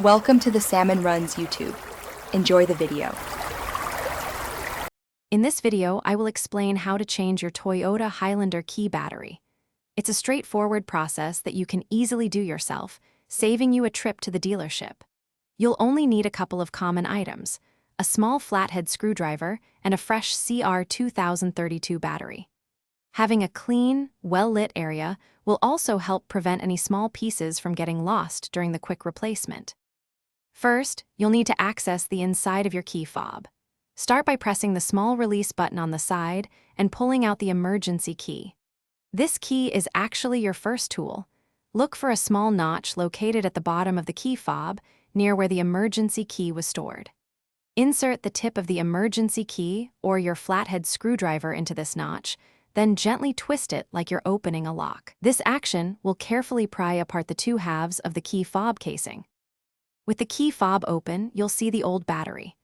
Welcome to the Salmon Runs YouTube. Enjoy the video. In this video, I will explain how to change your Toyota Highlander key battery. It's a straightforward process that you can easily do yourself, saving you a trip to the dealership. You'll only need a couple of common items: a small flathead screwdriver and a fresh CR2032 battery. Having a clean, well-lit area will also help prevent any small pieces from getting lost during the quick replacement. First, you'll need to access the inside of your key fob. Start by pressing the small release button on the side and pulling out the emergency key. This key is actually your first tool. Look for a small notch located at the bottom of the key fob, near where the emergency key was stored. Insert the tip of the emergency key or your flathead screwdriver into this notch, then gently twist it like you're opening a lock. This action will carefully pry apart the two halves of the key fob casing. With the key fob open, you'll see the old battery.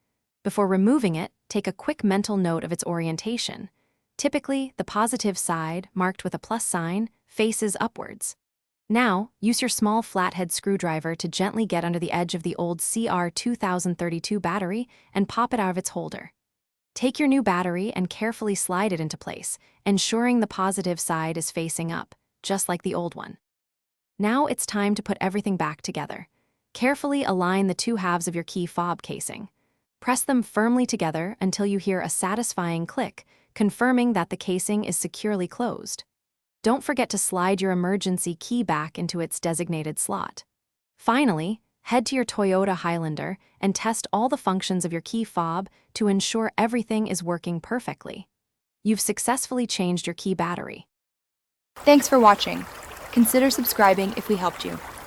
Before removing it, take a quick mental note of its orientation. Typically, the positive side, marked with a plus sign, faces upwards. Now, use your small flathead screwdriver to gently get under the edge of the old CR2032 battery and pop it out of its holder. Take your new battery and carefully slide it into place, ensuring the positive side is facing up, just like the old one. Now it's time to put everything back together. Carefully align the two halves of your key fob casing. Press them firmly together until you hear a satisfying click, confirming that the casing is securely closed. Don't forget to slide your emergency key back into its designated slot. Finally, head to your Toyota Highlander and test all the functions of your key fob to ensure everything is working perfectly. You've successfully changed your key battery. Thanks for watching. Consider subscribing if we helped you.